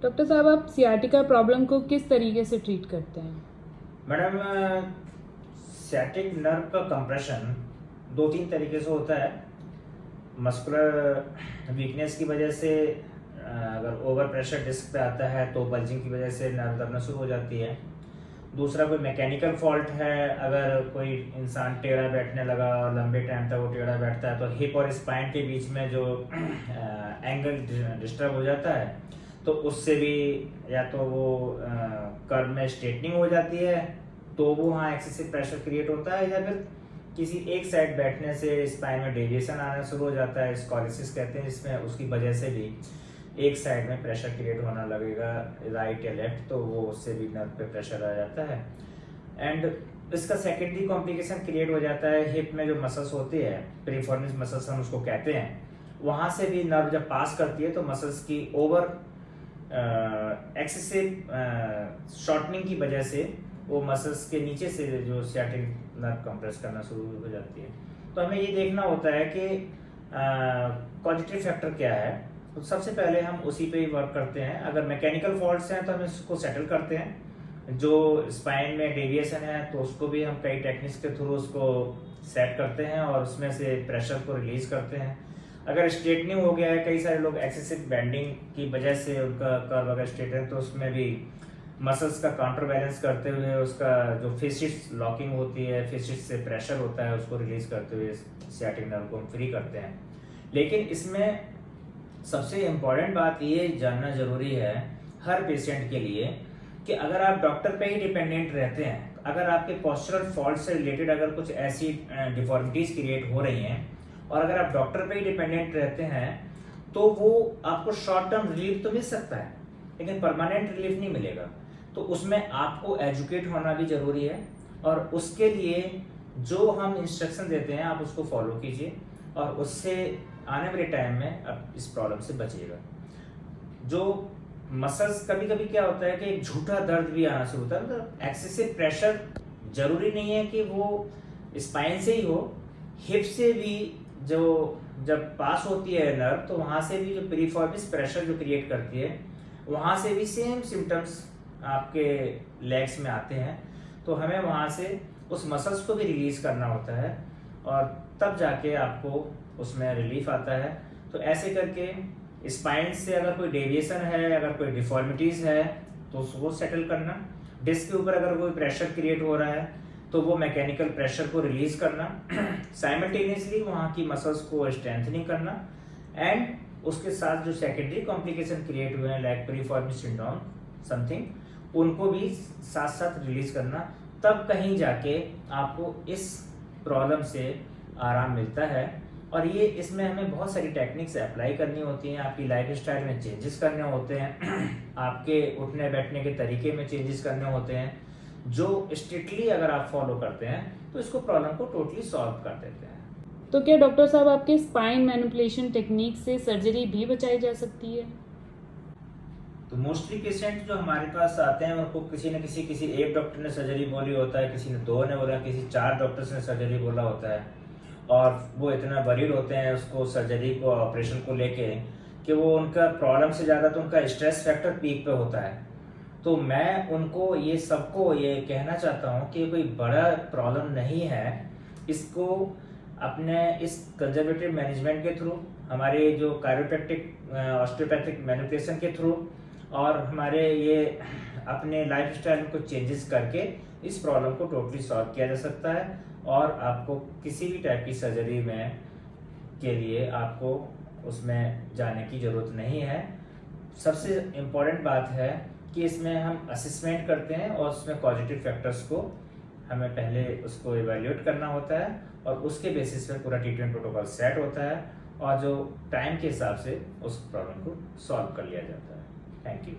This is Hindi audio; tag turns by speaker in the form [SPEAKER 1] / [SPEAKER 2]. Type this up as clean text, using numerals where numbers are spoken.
[SPEAKER 1] डॉक्टर साहब, आप सियाटिका प्रॉब्लम को किस तरीके से ट्रीट करते हैं?
[SPEAKER 2] मैडम, सियाटिक नर्व का कंप्रेशन 2-3 तरीके से होता है। मस्कुलर वीकनेस की वजह से अगर ओवर प्रेशर डिस्क पे आता है तो बल्जिंग की वजह से नर्व दबना शुरू हो जाती है। दूसरा कोई मैकेनिकल फॉल्ट है, अगर कोई इंसान टेढ़ा बैठने लगा और लंबे टाइम तक वो टेढ़ा बैठता है तो हिप और स्पाइन के बीच में जो एंगल डिस्टर्ब हो जाता है, तो उससे भी या तो वो कर्व में स्ट्रेटनिंग हो जाती है, तो वो वहाँ एक्सेसिव प्रेशर क्रिएट होता है, या फिर किसी एक साइड बैठने से स्पाइन में डेविएशन आना शुरू हो जाता है, स्कॉलिसिस कहते हैं इसमें, उसकी वजह से भी एक साइड में प्रेशर क्रिएट होना लगेगा, राइट या लेफ्ट, तो वो उससे भी नर्व पे प्रेशर आ जाता है। एंड इसका सेकेंडरी कॉम्प्लिकेशन क्रिएट हो जाता है हिप में जो मसल्स होती है, पेरिफॉर्मिस मसल्स हम उसको कहते हैं, वहाँ से भी नर्व जब पास करती है तो मसल्स की ओवर एक्सेसिव शॉर्टनिंग की वजह से वो मसल्स के नीचे से जो सियाटिक नर्व कंप्रेस करना शुरू हो जाती है। तो हमें ये देखना होता है कि कॉजेटिव फैक्टर क्या है, तो सबसे पहले हम उसी पे ही वर्क करते हैं। अगर मैकेनिकल फॉल्ट्स हैं तो हम इसको सेटल करते हैं, जो स्पाइन में डेविएशन है तो उसको भी हम कई टेक्निक्स के थ्रू उसको सेट करते हैं और उसमें से प्रेशर को रिलीज करते हैं। अगर स्ट्रेटनिंग हो गया है, कई सारे लोग एक्सेसिव बेंडिंग की वजह से उनका कर्व अगर स्ट्रेट है तो उसमें भी मसल्स का काउंटर बैलेंस करते हुए उसका जो फेसिस लॉकिंग होती है, फेसिस से प्रेशर होता है, उसको रिलीज करते हुए सियाटिक नर्व को हम फ्री करते हैं। लेकिन इसमें सबसे इम्पोर्टेंट बात ये जानना जरूरी है हर पेशेंट के लिए कि अगर आप डॉक्टर पे ही डिपेंडेंट रहते हैं, अगर आपके पोस्चरल फॉल्ट से रिलेटेड अगर कुछ ऐसी डिफॉर्मिटीज क्रिएट हो रही हैं और अगर आप डॉक्टर पे ही डिपेंडेंट रहते हैं तो वो आपको शॉर्ट टर्म रिलीफ तो मिल सकता है लेकिन परमानेंट रिलीफ नहीं मिलेगा। तो उसमें आपको एजुकेट होना भी जरूरी है और उसके लिए जो हम इंस्ट्रक्शन देते हैं आप उसको फॉलो कीजिए और उससे आने वाले टाइम में आप इस प्रॉब्लम से बचिएगा। जो मसल्स कभी कभी क्या होता है कि एक झूठा दर्द भी आना शुरू होता है, मतलब एक्सेसिव प्रेशर जरूरी नहीं है कि वो स्पाइन से ही हो, हिप से भी जो जब पास होती है नर्व तो वहां से भी जो पेरिफॉर्मिस प्रेशर जो क्रिएट करती है वहां से भी सेम सिम्टम्स आपके लेग्स में आते हैं। तो हमें वहां से उस मसल्स को भी रिलीज करना होता है और तब जाके आपको उसमें रिलीफ आता है। तो ऐसे करके स्पाइन से अगर कोई डेविएशन है, अगर कोई डिफॉर्मिटीज है तो वो सेटल करना, डिस्क के ऊपर अगर कोई प्रेशर क्रिएट हो रहा है तो वो मैकेनिकल प्रेशर को रिलीज करना, साइमल्टेनियसली वहाँ की मसल्स को स्ट्रेंथनिंग करना, एंड उसके साथ जो सेकेंडरी कॉम्प्लिकेशन क्रिएट हुए हैं लाइक पेरिफॉर्मिस सिंड्रोम समथिंग, उनको भी साथ साथ रिलीज करना। तब कहीं जाके आपको इस प्रॉब्लम से आराम मिलता है। और ये इसमें हमें बहुत सारी टेक्निक्स अप्लाई करनी होती हैं, आपकी लाइफस्टाइल में चेंजेस करने होते हैं, आपके उठने बैठने के तरीके में चेंजेस करने होते हैं, जो स्ट्रिक्टली अगर आप फॉलो करते हैं तो इसको प्रॉब्लम को टोटली सॉल्व कर देते हैं।
[SPEAKER 1] तो क्या डॉक्टर साहब आपके स्पाइन मैनिपुलेशन टेक्निक से सर्जरी भी बचाई जा सकती है?
[SPEAKER 2] तो मोस्टली पेशेंट जो हमारे पास आते हैं उनको किसी न किसी एक डॉक्टर ने सर्जरी बोली होता है, किसी ने 2 ने बोला, किसी 4 डॉक्टर्स ने सर्जरी बोला होता है और वो इतना वरीड होते हैं उसको सर्जरी को ऑपरेशन को लेके कि वो उनका प्रॉब्लम से ज़्यादा तो उनका स्ट्रेस फैक्टर पीक पे होता है। तो मैं उनको ये सबको ये कहना चाहता हूँ कि कोई बड़ा प्रॉब्लम नहीं है, इसको अपने इस कंजर्वेटिव मैनेजमेंट के थ्रू, हमारे जो कायरोप्रैक्टिक ऑस्टियोपैथिक मैनिपुलेशन के थ्रू और हमारे ये अपने लाइफस्टाइल में कुछ चेंजेस करके इस प्रॉब्लम को टोटली सॉल्व किया जा सकता है और आपको किसी भी टाइप की सर्जरी में के लिए आपको उसमें जाने की ज़रूरत नहीं है। सबसे इम्पोर्टेंट बात है कि इसमें हम असेसमेंट करते हैं और उसमें पॉजिटिव फैक्टर्स को हमें पहले उसको इवैल्यूएट करना होता है और उसके बेसिस पे पूरा ट्रीटमेंट प्रोटोकॉल सेट होता है और जो टाइम के हिसाब से उस प्रॉब्लम को सॉल्व कर लिया जाता है। Thank you.